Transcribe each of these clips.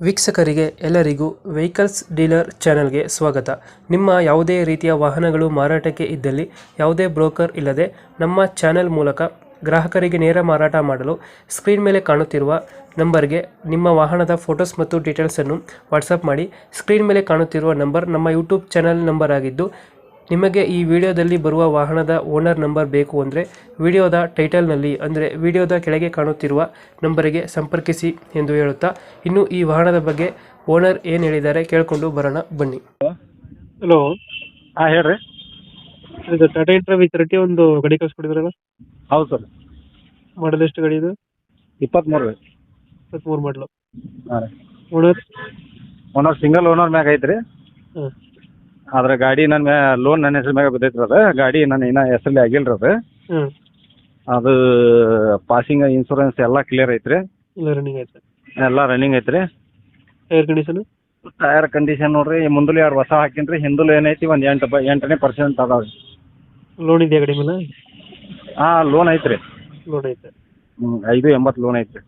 ವೀಕ್ಷಕರಿಗೆ ಎಲ್ಲರಿಗೂ vehicles dealer ಚಾನೆಲ್ಗೆ ಸ್ವಾಗತ. ನಿಮ್ಮ ಯಾವುದೇ ರೀತಿಯ ವಾಹನಗಳು ಮಾರಾಟಕ್ಕೆ ಇದ್ದಲ್ಲಿ ಯಾವುದೇ ಬ್ರೋಕರ್ ಇಲ್ಲದೆ ನಮ್ಮ ಚಾನೆಲ್ ಮೂಲಕ ಗ್ರಾಹಕರಿಗೆ ನೇರ ಮಾರಾಟ ಮಾಡಲು ಸ್ಕ್ರೀನ್ ಮೇಲೆ ಕಾಣುತ್ತಿರುವ ನಂಬರ್ಗೆ ನಿಮ್ಮ ವಾಹನದ ಫೋಟೋಸ್ ಮತ್ತು ಡೀಟೇಲ್ಸನ್ನು ವಾಟ್ಸಪ್ ಮಾಡಿ. ಸ್ಕ್ರೀನ್ ಮೇಲೆ ಕಾಣುತ್ತಿರುವ ನಂಬರ್ ನಮ್ಮ ಯೂಟ್ಯೂಬ್ ಚಾನೆಲ್ ನಂಬರ್ ಆಗಿದ್ದು, ನಿಮಗೆ ಈ ವಿಡಿಯೋದಲ್ಲಿ ಬರುವ ವಾಹನದ ಓನರ್ ನಂಬರ್ ಬೇಕು ಅಂದರೆ ವಿಡಿಯೋದ ಟೈಟಲ್ನಲ್ಲಿ ಅಂದರೆ ವಿಡಿಯೋದ ಕೆಳಗೆ ಕಾಣುತ್ತಿರುವ ನಂಬರಿಗೆ ಸಂಪರ್ಕಿಸಿ ಎಂದು ಹೇಳುತ್ತಾ, ಇನ್ನು ಈ ವಾಹನದ ಬಗ್ಗೆ ಓನರ್ ಏನು ಹೇಳಿದ್ದಾರೆ ಕೇಳಿಕೊಂಡು ಬರೋಣ ಬನ್ನಿ. ಹಲೋ, ಹಾಂ ಹೇಳ್ರಿ. ಇದು ಟಾಟಾ ಇಂಟ್ರಾ V30 ಒಂದು ಗಾಡಿ ಕಳಿಸ್ಕೊಡಿದ್ರಲ್ಲ, ಹೌದು ಸರ್. ಮಾಡಲ್ ಎಷ್ಟು ಗಾಡಿ ಇದು? 23 ರೀ. 23 ಮಾಡಲು. ಹಾಂ ರೀ. ಓನರ್ ಸಿಂಗಲ್ ಓನರ್ ಮ್ಯಾಗ ಐತ್ರಿ. ಹಾಂ, ಆದ್ರೆ ಗಾಡಿ ನನ್ನ ಲೋನ್ ನನ್ನ ಹೆಸರು ಮ್ಯಾಗ ಬಿದ್ದೈತ್ರಿ. ಅದು ಗಾಡಿ ನನ್ನ ಇನ್ನೂ ಹೆಸರಲ್ಲಿ ಆಗಿಲ್ಲ ರೀ. ಹಾಂ, ಅದು ಪಾಸಿಂಗ್ ಇನ್ಶೂರೆನ್ಸ್ ಎಲ್ಲ ಕ್ಲಿಯರ್ ಐತ್ರಿ. ಇಲ್ಲ ರನ್ನಿಂಗ್ ಆಯ್ತು. ಎಲ್ಲ ರನ್ನಿಂಗ್ ಐತ್ರಿ. Tyre condition? ಟೈರ್ ಕಂಡೀಷನ್ ನೋಡ್ರಿ, ಮುಂದಲು 2 ಹೊಸ ಹಾಕಿನ್ರಿ, ಹಿಂದಲು ಏನೈತಿ ಒಂದು 8% ಅದಾವ ರೀ. ಲೋನ್ ಇದೆಯಾ ಗಾಡಿ ಮೇಲೆ? ಹಾಂ, ಲೋನ್ ಐತ್ರಿ. ಲೋನ್ ಐತೆ. 580 ಲೋನ್ ಐತ್ರಿ.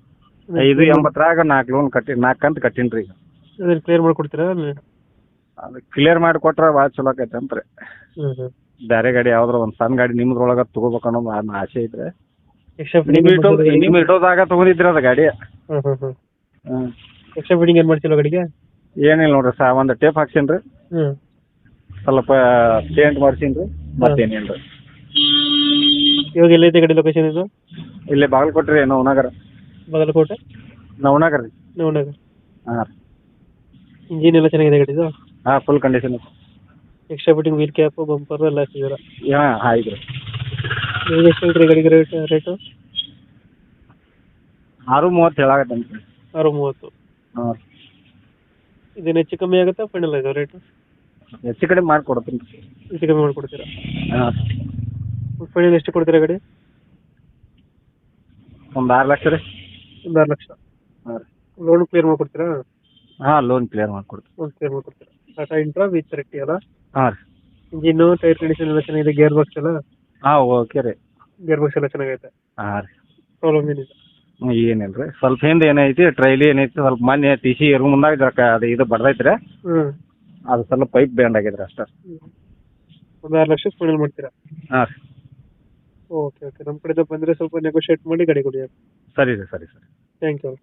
580ರಾಗ 4 ಲೋನ್ 4 ಕಂತು ಕಟ್ಟಿನ್ರಿ. ಈಗ ಅದನ್ನ ಕ್ಲಿಯರ್ ಮಾಡ್ಕೊಡ್ತೀರಾ? ಅದು ಕ್ಲಿಯರ್ ಮಾಡಿ ಕೊಟ್ರೆ ಭಾಳ ಚಲೋ ಆಕೈತೆ ಅಂತ ರೀ. ಹ್ಞೂ ಹ್ಞೂ. ಬೇರೆ ಗಾಡಿ ಯಾವ್ದಾರ ಒಂದು ಸಣ್ಣ ಗಾಡಿ ನಿಮ್ದ್ರೊಳಗೆ ತಗೋಬೇಕು ಅನ್ನೋದು ನನ್ನ ಆಸೆ ಐತ್ರಿ. ಎಕ್ಸ್ಟ್ರಾ ನಿಮ್ಮ ಇಟೋದಾಗ ತಗೊಂಡಿದ್ರಿ ಅದು ಗಾಡಿ. ಹಾಂ ಹಾಂ ಹಾಂ. ಹ್ಞೂ. ಎಕ್ಸ್ಟ್ರಾ ಫಿಟ್ಟಿಂಗ್ ಏನು ಮಾಡ್ತಿಲ್ಲ ಗಾಡಿಗೆ? ಏನಿಲ್ಲ ನೋಡ್ರಿ ಒಂದು ಟೇಪ್ ಹಾಕ್ಸೀನಿ ರೀ, ಹ್ಞೂ. ಸ್ವಲ್ಪ ಪೇಂಟ್ ಮಾಡ್ಸೀನಿ ರೀ, ಮತ್ತೇನಿಲ್ಲ ರೀ. ಇವಾಗ ಎಲ್ಲೈತೆ ಗಾಡಿ ಲೊಕೇಶನ್ ಇದು? ಇಲ್ಲೇ ಬಾಗಲಕೋಟೆ ರೀ, ನವನಗರ. ಬಾಗಲಕೋಟೆ ನವನಗರ ರೀ. ನವನಗರ. ಹಾಂ. ಇಂಜಿನ್ ಎಲ್ಲ ಚೆನ್ನಾಗಿದೆ ಗಾಡಿದು? ಹಾಂ, full condition. Extra fitting wheel cap bumper ಎಲ್ಲ ಹಾಕಿದ್ದೀರಾ? ಹಾಂ, ಆಯ್ತು ರೀ. ಈಗ ಎಷ್ಟು ಹೇಳ್ತೀರಿ ಗಾಡಿಗೆ ರೇಟು? 630 ಹೇಳಾಕತ್ತಂತ ರೀ. 630. ಹಾಂ. ಇದೇನು ಹೆಚ್ಚು ಕಮ್ಮಿ ಆಗುತ್ತಾ ಫೈನಲ್ ಆಗಿದೆ ರೇಟು? ಹೆಚ್ಚು ಕಡಿಮೆ ಮಾಡಿ ಕೊಡ್ತೀನಿ ರೀ. ಹೆಚ್ಚು ಕಮ್ಮಿ ಮಾಡಿಕೊಡ್ತೀರಾ? ಹಾಂ. ಫೈನಲ್ ಎಷ್ಟು ಕೊಡ್ತೀರಾ ಗಾಡಿ? ಒಂದು 6 ಲಕ್ಷ ರೀ. ಒಂದು 6 ಲಕ್ಷ. ಹಾಂ ರೀ. ಲೋನ್ ಕ್ಲಿಯರ್ ಮಾಡಿಕೊಡ್ತೀರಾ? ಹಾಂ, ಲೋನ್ ಕ್ಲಿಯರ್ ಮಾಡಿಕೊಡ್ತೀನಿ. ಲೋನ್ ಕ್ಲಿಯರ್ ಮಾಡಿಕೊಡ್ತೀರಾ. ಟಾಟಾ ಇಂಟ್ರಾ V30 ಅಲ್ಲ? ಹಾಂ ರೀ. ಇಂಜಿನ್ನು ಟೈರ್ ಕಂಡೀಷನ್ ಎಲ್ಲ ಚೆನ್ನಾಗಿದೆ, ಗೇರ್ ಬಾಕ್ಸ್ ಎಲ್ಲ? ಹಾಂ, ಓಕೆ ರೀ. ಗೇರ್ ಬಾಕ್ಸ್ ಎಲ್ಲ ಚೆನ್ನಾಗೈತೆ? ಹಾಂ ರೀ. ಪ್ರಾಬ್ಲಮ್ ಏನಿಲ್ಲ? ಏನಿಲ್ಲ ರೀ. ಸ್ವಲ್ಪ ಹಿಂದೆ ಏನೈತಿ ಟ್ರೈಲಿ ಏನೈತಿ, ಸ್ವಲ್ಪ ಮೊನ್ನೆ TC ಇರೋ ಮುಂದಾಗ ಅದು ಇದು ಬಡ್ದೈತೆ ರೀ. ಹ್ಞೂ. ಅದು ಸ್ವಲ್ಪ ಪೈಪ್ ಬ್ಯಾಂಡ್ ಆಗಿದ್ರಿ ಅಷ್ಟೇ. ಒಂದು 6 ಲಕ್ಷ ಫೈನಲ್ ಮಾಡ್ತೀರಾ? ಹಾಂ ರೀ. Okay okay. ನಮ್ಮ ಕಡೆಯಿಂದ ಬಂದರೆ ಸ್ವಲ್ಪ ನೆಗೋಷಿಯೇಟ್ ಮಾಡಿ ಗಾಡಿ ಕೊಡಿ. ಸರಿ ರೀ, ಸರಿ ಸರಿ. Thank you.